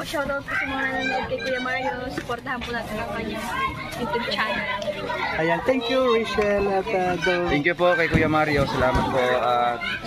po, shoutout po sa mga nanonood kay Kuya Mario. Supportahan po natin ang kanyang YouTube channel. Ayan, thank you Rachel at Thank you po kay Kuya Mario. Salamat po.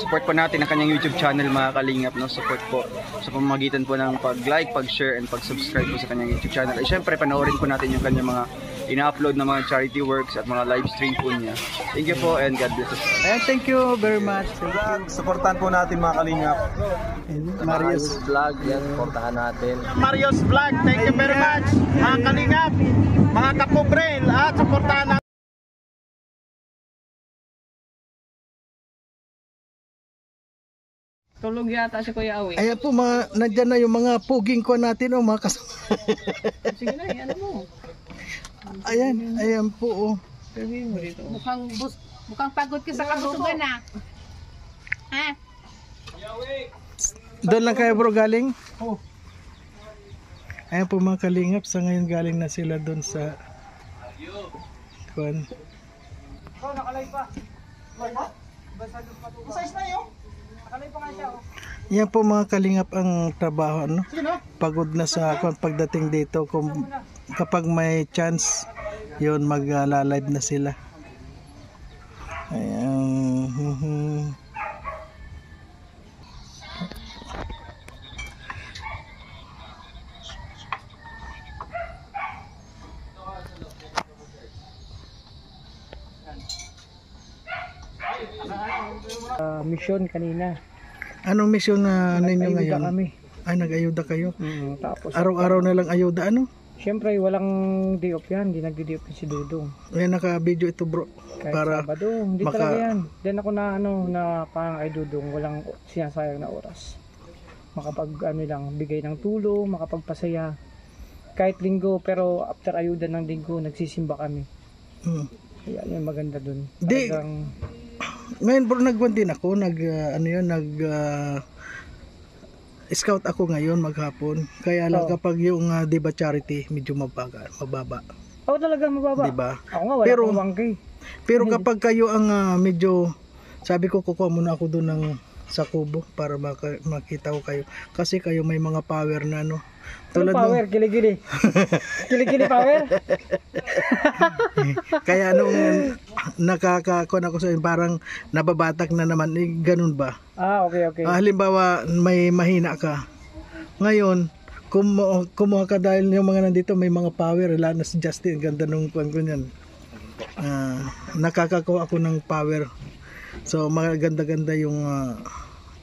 Support po natin ang kanyang YouTube channel mga kalingap. No? Support po sa pamamagitan po ng pag-like, pag-share, and pag-subscribe po sa kanyang YouTube channel. At syempre, panoorin po natin yung kanyang mga ina-upload na mga charity works at mga live stream po niya. Thank you po and God bless us. Ayan, thank you very much. Thank you. Supportan po natin mga kalingap. Marius Vlog, yan, supportahan natin. Marius Vlog, thank you very much. Mga kalingap, mga kapobrel, at supportahan natin. Tulog yata si Kuya Awi. Ayan po, nandyan na yung mga puging ko natin o mga kasama. Sige na, ano mo? Ayan po oh. Sabihin mo dito. Mukhang pagod ka sa kabusugan na. Ha? Doon lang kayo bro galing? Oo. Ayan po mga kalingap, sa ngayon galing na sila doon sa kuwan. Nakalay pa. Size na yun. Nakalay pa nga siya. Yan po mga kalingap ang trabaho, no? Pagod na sa kuwan pagdating dito. Kung kapag may chance yun mag-live na sila. Ayan. Mission kanina. Anong mission na ninyo ngayon? Kami. Ay, nag-ayuda kayo? Tapos Araw-araw na lang ayuda, ano? siyempre walang day off yan, hindi nagdi-day off si Dudong. Ayan, naka-video ito bro. Kahit para Sabado, hindi talaga yan. Then ako na na parang ay Dudong, walang sinasayang na oras. Lang, bigay ng tulong, makapagpasaya. Kahit linggo, pero after ayuda ng linggo, nagsisimba kami. Kaya yung maganda dun. Talagang... Ngayon bro, nagwan din ako, scout ako ngayon maghapon. Kaya lang kapag yung diba charity, medyo mababa. Oo, talaga mababa. Diba? Ako nga, wala akong bangkay. Pero kapag kayo ang medyo, sabi ko kukuha muna ako doon ng sa kubo para makita ko kayo. Kasi kayo may mga power na no. Tulad power, kiligili. Kiligili power. Kaya nung nakakakon ako sa parang nababatak na naman, ganun ba? Okay. Halimbawa may mahina ka. Ngayon, kumuha ka dahil yung mga nandito may mga power, lalo na si Justin, ganda nung kuwan ko niyan. Nakakakuha ako ng power. So maganda-ganda yung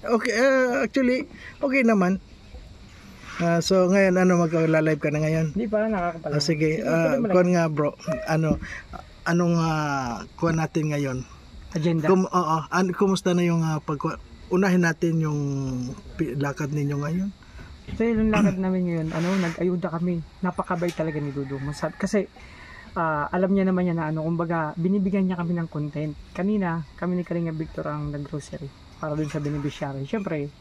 okay, actually okay naman. So ngayon magla-live ka na ngayon? Hindi pa, nakakapala. Sige, kuwan nga bro. Anong kuwan natin ngayon? Agenda. Kumusta na yung unahin natin yung lakad ninyo ngayon? So yung lakad namin ngayon, nag-ayuda kami. Napakabait talaga ni Dudong. Kasi alam niya naman yan na kumbaga binibigyan niya kami ng content. Kanina kami ni Kalinga Victor ang nag-grocery para dun sa beneficiary. Siyempre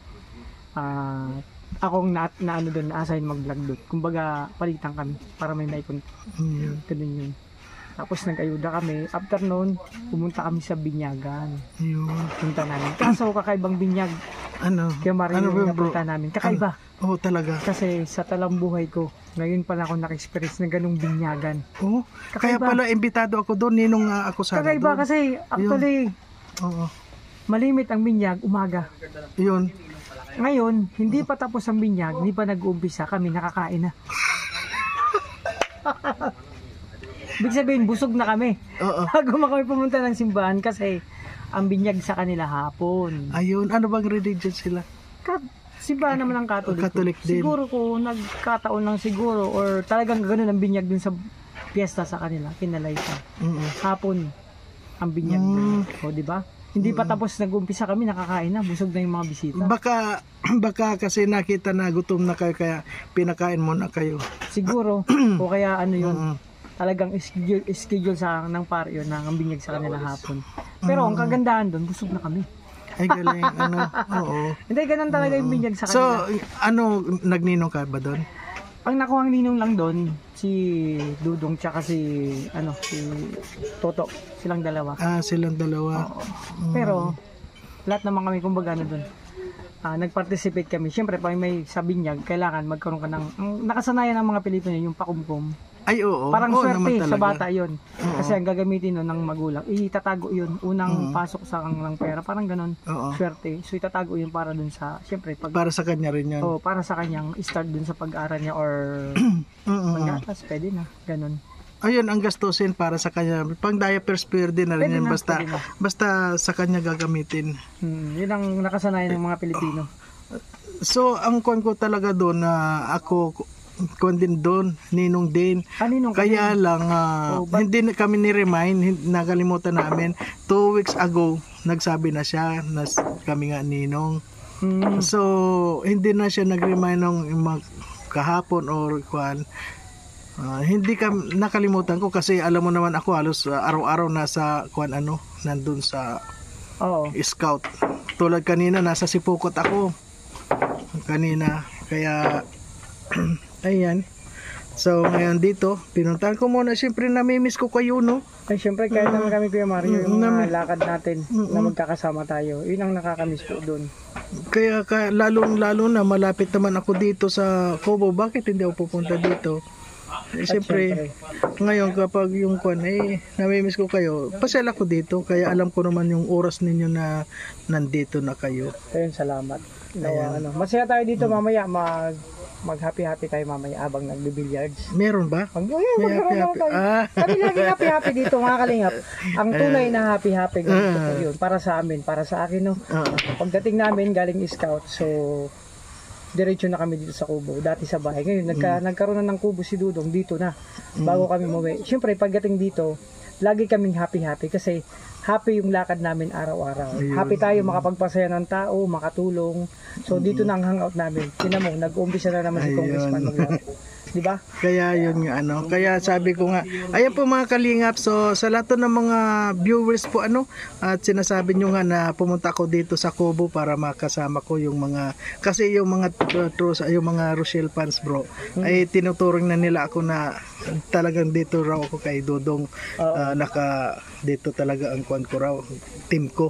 akong na-assign mag-vlog doon. Kumbaga palitan kami para may content. Ganun yun. Tapos nag-ayuda kami. After noon, pumunta kami sa binyagan. Punta namin. Kaso kakaibang binyag. Kaya Mario yung napunta namin. Kakaiba. Oo, talaga. Kasi sa talang buhay ko, ngayon pala ako naka-experience na ganung binyagan. Oo. Kaya pala imbitado ako doon, ninong ako sana doon. Kakaiba kasi actually, malimit ang binyag, umaga. Yun. Ngayon, hindi pa tapos ang binyag, hindi pa nag-uumpisa, kami nakakain na. Ibig sabihin, busog na kami. Bago kami pumunta ng simbahan kasi ang binyag sa kanila hapon. Ayun, ano bang religion sila? Simbahan naman ang Catholic. Catholic din. Siguro ko nagkataon lang siguro or talagang ganoon ang binyag dun sa piyesta sa kanila, kinalay pa. Hapon ang binyag dun. O di ba? Hindi pa tapos nag-umpisa kami, nakakain na, busog na yung mga bisita. Baka kasi nakita na gutom na kayo kaya pinakain mo na kayo. Siguro o kaya yun. Talagang schedule sa ng pare yun ang binyag sa kanila hapon. Pero ang kagandahan doon, busog na kami. Ay galing, oo. Hindi, ganun talaga yung binyag sa kanila. So, nagninong ka ba doon? Ang nakuhang ninong lang doon, si Dudong tsaka si Toto. Silang dalawa. Silang dalawa. Pero, lahat naman kami kumbaga doon. nag-participate kami. Siyempre, pag may sabinyag, kailangan magkaroon ka ng, nakasanayan ng mga Pilipino yung pakumkum. Ay, oo. Parang Oo, swerte naman sa talaga. bata yun. Kasi ang gagamitin nun ng magulang, itatago yun. Unang pasok sa kanilang pera, parang ganun. Oo. Swerte. So itatago yun para dun sa, siyempre, Para sa kanya rin yan. para sa kanyang start dun sa pag-aral niya or mag-atas, pwede na. Ganun. Ayun ang gastusin para sa kanya. Pang diapers pwede na rin Pwede yan. na, Basta, pwede na. basta sa kanya gagamitin. Yun ang nakasanayan ng mga Pilipino. So, ang kwan ko talaga doon na ako, kwan din doon, ninong din. Ninong ka Kaya din? lang, hindi na kami ni-remind, nakalimutan namin. 2 weeks ago, nagsabi na siya na kami nga ninong. So, hindi na siya nag-remind ng kahapon or kwan. Hindi ka nakalimutan ko kasi alam mo naman ako halos araw-araw nasa kwan nandun sa scout. Tulad kanina nasa Sipukot ako. Kanina kaya ayan. So ngayon dito, pinuntahan ko muna. Siyempre namimiss ko kayo, no? Ay siyempre kahit naman kami Kuya Mario, yung mga lakad natin na magkakasama tayo, yun ang nakakamiss po doon. Kaya lalo na malapit naman ako dito sa Cobo. Bakit hindi ako pupunta dito? Siyempre, ngayon kapag yung kwan namimiss ko kayo, pasyal ako dito, kaya alam ko naman yung oras ninyo na nandito na kayo. Ayun, salamat. Masaya tayo dito mamaya, mag-happy-happy tayo mamaya habang nagbe-billiards. Meron ba? May happy-happy. Kami lagi happy-happy dito, mga kalingap. Ang tunay na happy-happy ganito po yun. Para sa amin, para sa akin, no? Pagdating namin, galing scout, so diretso na kami dito sa kubo. Dati sa bahay. Ngayon, nagkaroon na ng kubo si Dudong dito na. Bago kami umuwi. Siyempre, pagdating dito, lagi kaming happy-happy kasi happy yung lakad namin araw-araw. Happy tayo makapagpasaya ng tao, makatulong. So, dito na ang hangout namin. Tinan mo, nag-umpisa na naman si Congressman maglaro. Di ba? Kaya yun nga kaya sabi ko nga, ayan po mga kalingap, so sa lahat ng mga viewers po at sinasabi nyo nga na pumunta ako dito sa Cobo para makasama ko yung mga, kasi yung mga yung mga Rochelle fans bro, ay tinuturing na nila ako na talagang dito raw ako kay Dudong, dito talaga ang kwan ko raw, team ko.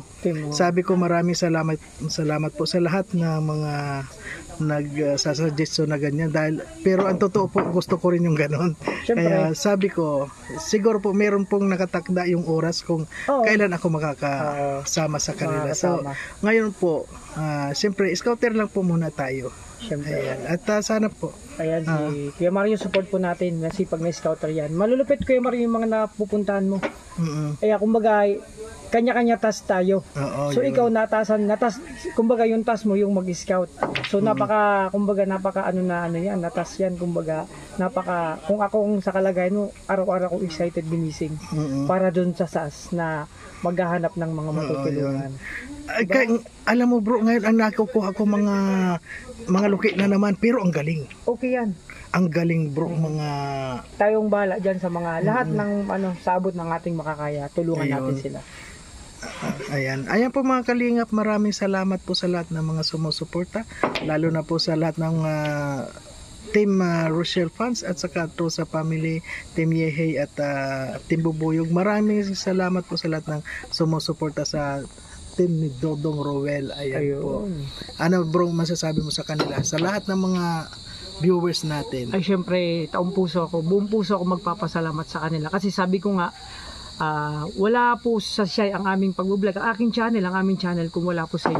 Sabi ko maraming salamat po sa lahat na mga nagsasuggest na ganyan pero ang totoo po gusto ko rin yung ganon. Kaya sabi ko siguro po meron pong nakatakda yung oras kung kailan ako makakasama sa kanila. So ngayon po siyempre scouter lang po muna tayo. Ayan. At sana po ayan si Kuya Mario, support po natin, nasipag na scouter yan. Malulupit Kuya Mario yung mga napupuntahan mo. Kaya kumbaga kanya-kanya task tayo. So ikaw kumbaga yung task mo yung mag-scout. So napaka yan, natas yan kumbaga, kung akong sa kalagayan mo, araw-araw ako excited ginising para doon sa SAS na maghahanap ng mga matutulungan. Alam mo bro, ngayon ang nakukuha ko mga luki na naman, pero ang galing. Okay yan. Ang galing bro, mga tayong bala dyan sa mga lahat ng sa abot ng ating makakaya, tulungan natin sila. Ayan po mga kalingap, maraming salamat po sa lahat ng mga sumusuporta, lalo na po sa lahat ng Team Rochelle fans at saka sa family, Team Yehey at Team Bubuyog. Maraming salamat po sa lahat ng sumusuporta sa team ni Dodong Roel. Ayan po. Ano bro masasabi mo sa kanila, sa lahat ng mga viewers natin? Ay syempre, buong puso ako magpapasalamat sa kanila kasi sabi ko nga, wala po sa siya ang aming pag-vlog, ang aming channel kung wala po sa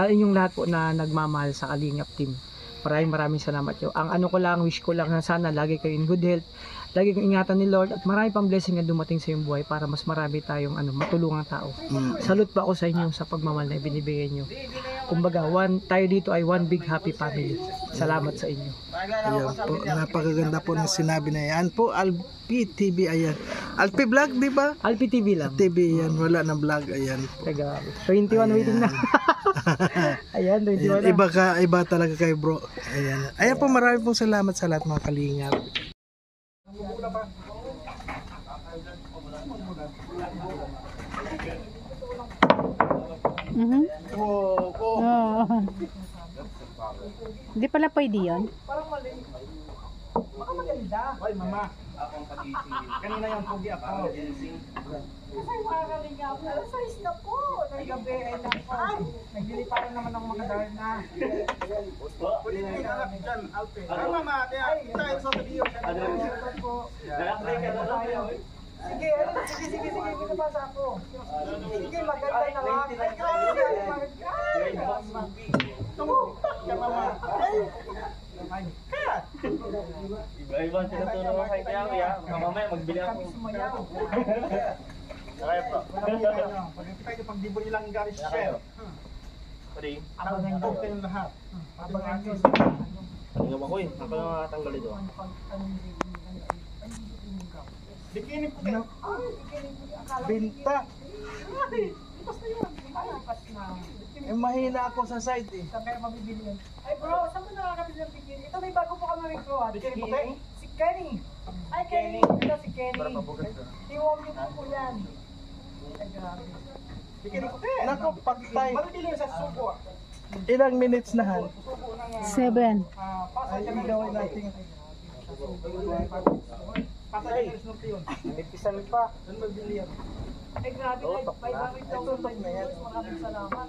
inyong lahat po na nagmamahal sa Kalingap team. Maraming salamat yo. Ang wish ko lang na sana lagi kayo in good health, lagi kong ingatan ni Lord at marami pang blessing na dumating sa iyong buhay para mas marami tayong matulungang tao. Salute pa ako sa inyo sa pagmamahal na ibinibigay nyo. Kumbaga, tayo dito ay one big happy family. Salamat sa inyo. Ayan po, napakaganda po ng sinabi na yan po. Alpi TV, ayan. Alpi Vlog, di ba? Alpi TV lang. TV yan, wala na vlog, ayan po. 21 waiting na. Ayan, 21 na. Iba talaga kay bro. Ayan po, marami pong salamat sa lahat mga kalingap. Hindi pala pwede yun. Baka maganda. Ay, mama. Akong pag-ising. Kanina yung pugi ako. Kasi mga kalingap. Alas 6 na po. Nagabi ay Nagliliparan naman ng mga dahil na. Pwede yung anak dyan, Alpe. Ay, mama, kaya tayo sa video. Sige, pinabasa ako. Sige, maganda na lang. Ay, grabe. Ay, Iba-iba sila tulong kay Kuya. Mamaya magbili ako. Kaya po. Pagkita pag di mo nilang garis share. Pari. Abangan nyo kayong lahat. Abangan nyo. Tingnan ako eh. Ako na makatanggal ito. Bikini po kayo. Binta. Eh, mahina ako sa site eh. Saan kaya mabibili yan? Ay bro, saan mo nakakabili ng bikini? Ito may bago po kami rin bro. Bikini puti? Si Kenny. Ay Kenny. Ito si Kenny. Tiwag niyo po yan. Ay grabe. Bikini puti. Nako, pagtay. Mabibili sa suko. Ilang minutes na han? 7. Ay, igawin natin. Patay na Snoopy yun. Nagpisan pa. Doon magbili yan. Ay grabe, may bakit daw sa news. Maraming salamat.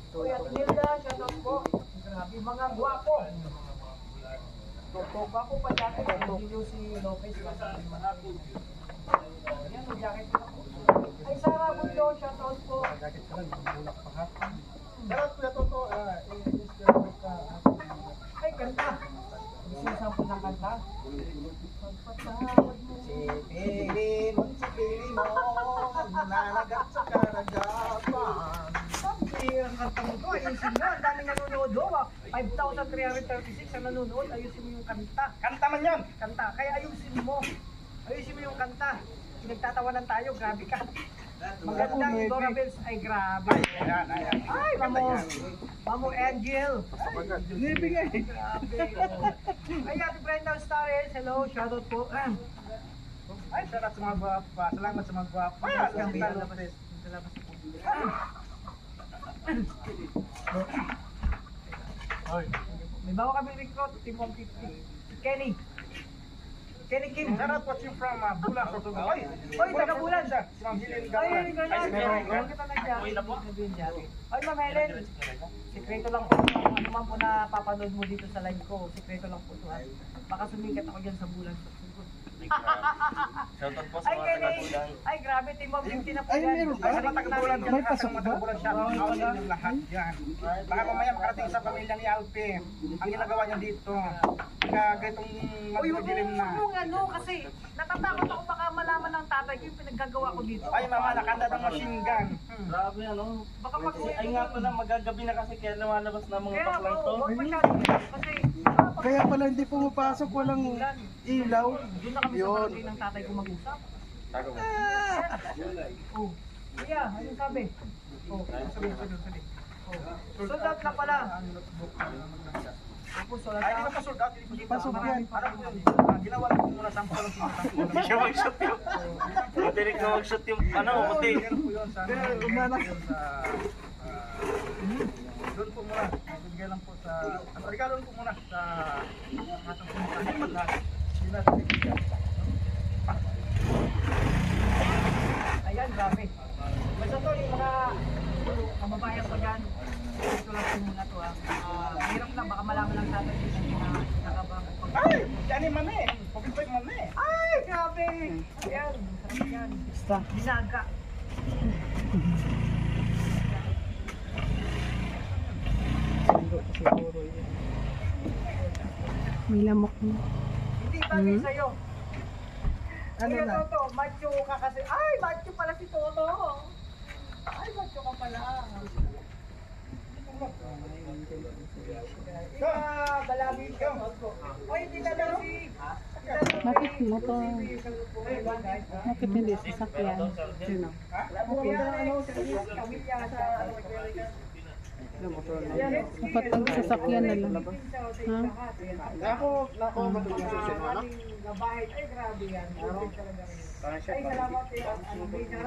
Kuya Tilda, shout out po. Grabe, mga gwapo. Gwapo pa dati. Nandito si Lopez. Yan, may jacket ko po. Ay, Sarah Mundo, shout out po. Pero kuya Toto, Ay, kanta. Gusto yung sample ng kanta? Pili mo, nanagat sa karagapan. Sabi, ang kanta mo to, ayusin mo. Ang daming nanonood do. 5,336 ang nanonood. Ayusin mo yung kanta. Kanta man yan. Kanta. Kaya ayusin mo. Ayusin mo yung kanta. Pinagtatawanan tayo. Grabe ka. Magandang Dora Bells. Ay, grabe. Ayan, ayan. Ay, Mamo Angel. Nibigay. Grabe. Ay, Ate Brenda Stares. Hello, shoutout po. Ay, salamat sa mga guwapa. Salamat sa mga guwapa. Ganda Lopez. Salamat po. May bawa kami recruit, Team 150. Si Kenny. Kenny Kim. Shoutout watching from Bulan, Portugal. Oy, Taga Bulan. siya. Si Ma'am Helen Ay, Gawan. ay, ganyan. Meron kita na dyan. Ay, Ma'am Helen. Sekreto lang po. Ano man po na papanood mo dito sa live ko. Sekreto lang po ito. Baka sumikat ako dyan sa Bulan. Shoutout po sa Ay, mga Kenny. taga-Bulan. Ay, grabe. Team 150 na po Ay, yan. meron Ay, sa mga taga-Bulan, May pasok ba? taga-Bulan siya. Out yung lahat yan. Baka mamaya makarating sa pamilya ni Alpe. Ang ginagawa niya dito. Ganitong Uy, huwag magdilim na. mong ano kasi natatakot ako baka malaman ng tatay ko yung pinaggagawa ko dito. Ay, mama, nakanda ng machine gun. Grabe ano. Baka pag Ay nga pala, magagabi na kasi kaya lumalabas na mga kaya baklang to. huwag masyado kasi Kaya pala hindi pumapasok, walang ilaw. doon na kami sa Yun. barangay ng tatay ko mag-usap. Oh. Kaya, anong sabi? Oh, sabi. Oh. Sulat na pala. Tapos sulat Ay, na. hindi pa sold out. Hindi pa Pasok sold out. yan. Alam ko yun. Ginawa ko muna sample lang. Hindi siya mag-shoot yung... Matirik na mag-shoot yung ano, puti. Meron po yun sa... Doon po muna. Bigay lang po sa... Regalo po muna sa... Atong pumunta. Hindi man lahat. Hindi natin bigyan. Ayan, grabe. Basta to, yung mga kababayan ko dyan, ito lang po muna to ha. Hirap lang, baka malaman lang tatay ko na nakabang. Ay! Yan yung mani. Pagkitoy mani. Ay, grabe! Ayan, sarap yan. Basta. Binaga. May lamok na. Hindi bagay sa'yo. Ano Kuya na? Toto, macho ka kasi. Ay, macho pala si Toto. Ay, macho ka pala. Balabin ka. Oy, hindi na daw si... Bakit mo to? Bakit hindi sasakyan? Sino? Pamilya sa... Dapat ang sasakyan na lang. Ha? Nako, matulog sa susunod. Ay, grabe yan. Ay, salamat.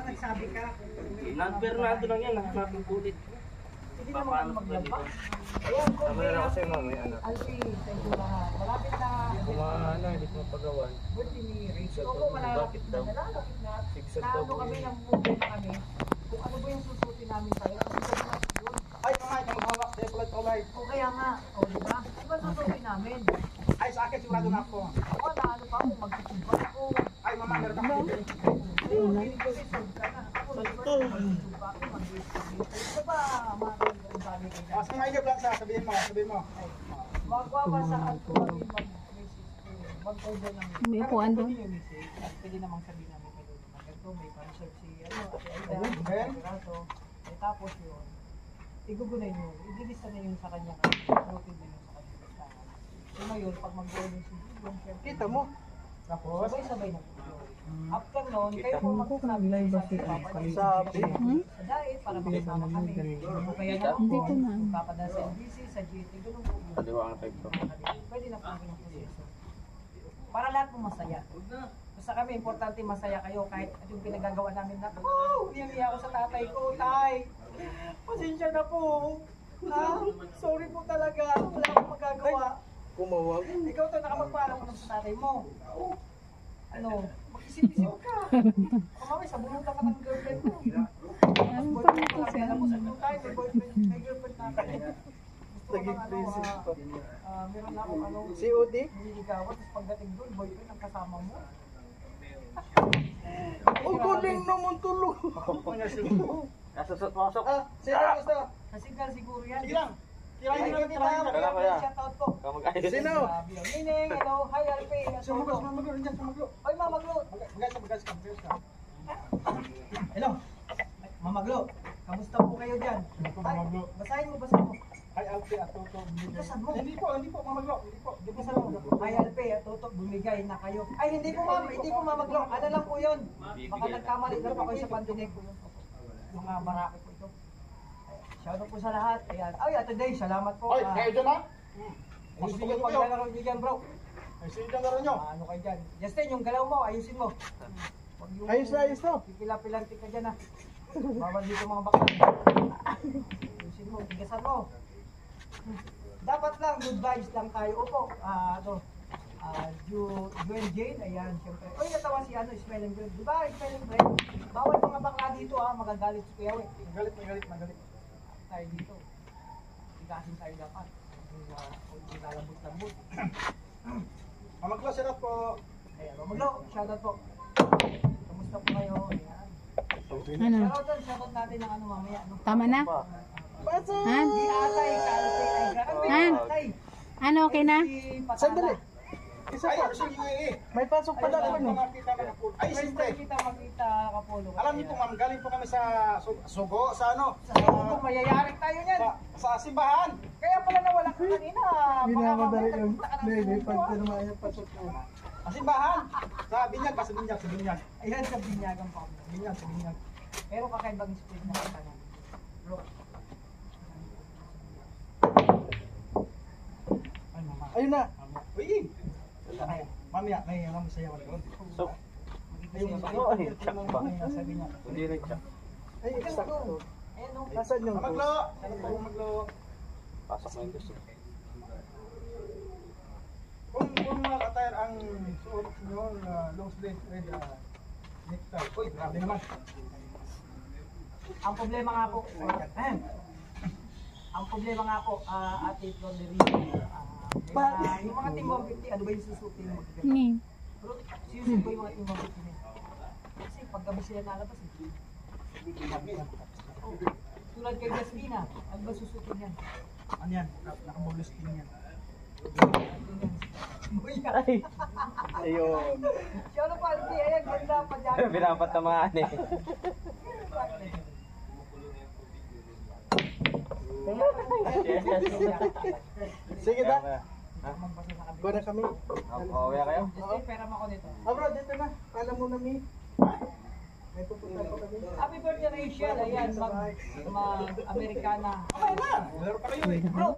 Nagsabi ka. Nag-Bernardo lang yan, nahanapin ulit. Hindi na naman maglaba. Ayan, kung may Alpi, sa inyo lahat. Malapit na. Ano, hindi ko mapagawan. Buti ni Rich. Oo, malalapit na. Nalalapit na. Naano kami, ng movie na kami. Kung ano ba yung susutin namin sa'yo. Kasi sabi na, sa akin, sigurado na ako. Wala, ano pa ako, magtutubak ako. Ay, mama, meron ka dito. Sa mga igap lang sa, sabihin mo. Magwapa sa ato kami mag-order ng May upuan doon. pwede namang sabihin namin kayo naman ganito, may pa-reserve si Ate Aida, tapos yun, igugunay nyo, idilista na yun sa kanya, routine na yun sa kanya listahan. So ngayon, pag mag-order si Jilong, Kita mo. Tapos, sabay-sabay na po. After noon, kayo po magsasabi Sabi. sa diet para makasama kami. O kaya na po, papadala sa NBC, sa GT, gano'n po yun. Pwede na po yung proseso. Para lahat po masaya. Basta kami, importante masaya kayo kahit yung pinagagawa namin na, iyak ako sa tatay ko, tay. Pasensya na po. Sorry po talaga. Wala akong magagawa. Kumawag. Ikaw to nakapagpaalam mo sa tatay mo. Ano, mag-isip-isip ka. Kumamay, sabunod ka ng girlfriend mo. Boyfriend ko lang, alam mo, sa nung time, may girlfriend na ako. Naging prinsip pa. Meron na akong ano, Si Odi? nililigawan, tapos pagdating doon, boyfriend ang kasama mo. Ang galing naman tulog. Kasusot-masok. sino ang gusto? Kasigal siguro yan. Sige lang. Ay, Tirahin kita, mo. Kaya, kaya. shoutout po. Kamag-ayos. Sino? Nining, hello, hi Alpe. Sumaglo, nandiyan, sumaglo. Oy, Mama Glo. Magas ka. Hello. Mama Glo. Kamusta po kayo dyan? Mama Glo. Basahin mo. Ay, Alpi at Toto. Basahin mo. Hindi po, mamaglo. Hindi po. Basahin mo. Hi Alpe, at Tutok, bumigay na kayo. Ay, hindi po Mama Glo. Ano lang po yun? Baka nagkamali lang po kayo sa pandinig po yun. Mga barako po ito. Shoutout po sa lahat. Ayan. Ay, today, salamat po. Ay, kayo dyan ha? Ayusin yung paglalaro nyo dyan, bro. Ay, sino dyan garo nyo? Ano kayo dyan? Justin, yung galaw mo, ayusin mo. Huwag yung Ayos to. pipila-pilantik ka dyan, ha. Bawal dito mga bakla. Ayusin mo, tigasan mo. Dapat lang, good vibes lang tayo. Opo, Juen Jane, ayan, syempre. Uy, natawa si Smelling Bread. Diba, Smelling Bread? Bawal mga bakla dito, ha. Magagalit si Kuya Wek. Magalit. Tayo dito. Tigasin tayo dapat. Kung lalambot-lambot. Mamaglo, sirap po. Ayan, Mamaglo, shoutout po. Kamusta po kayo? Ayan. Ano? Shoutout natin ng ano mamaya. No? Tama na? Basta. Han? Di atay, kalpe, ay Han? atay. Ano, okay na? Sandali. Isa Ay, pa. sa UAE. May pasok pa daw Alam ano. po makita ka na po. Ay, First siyempre. time kita makita Kapolo. Alam niyo po ma'am, galing po kami sa Sugo, sa ano? Sa Sugo, mayayari tayo niyan. Sa simbahan. Kaya pala nawala ka kanina. Binamadali Baka yung mamaya baby tagpunta ka pag ng Sugo, tinumaya pasok na. Sa simbahan. Sa Binyag, sa Binyag. Ayan, sa binyagang pa. Sa Binyag. Pero kakaibang split na kita na. Bro. Ay, mama. Ayun na. Uy! Mamaya, may alam mo sayawan doon. So, Ayun, ay, tsak ba? sabi niya. Hindi rin siya. Ay, sakto. Ayan, no. Nasaan yung Mamaglo! Ano po, Mamaglo? Pasok na yung gusto. Kung mga attire ang suot nyo, long sleeve with necktie. Uy, grabe naman. Ang problema nga po, Ate Flordery, yung mga Team 150, ano ba yung susutin mo? Pero seriously ba yung mga Team 150 niya? Kasi pag gabi sila nalabas, tulad kay Jasmina, ano ba susutin yan? Ano yan? Nakabulus din yan. Ayun. Siya ano pa, ayan, ganda pa dyan. Pinapatamaan eh. Sige na. Magbasa sa kabila. Kuha na kami. Kaya kayo? Just pera mo ako nito. Bro, dito na. Kala mo na mi. May pupunta pa kami. Happy birthday Rachel, ayan, mag-Amerikana. Okay na! Laro pa kayo eh. Bro,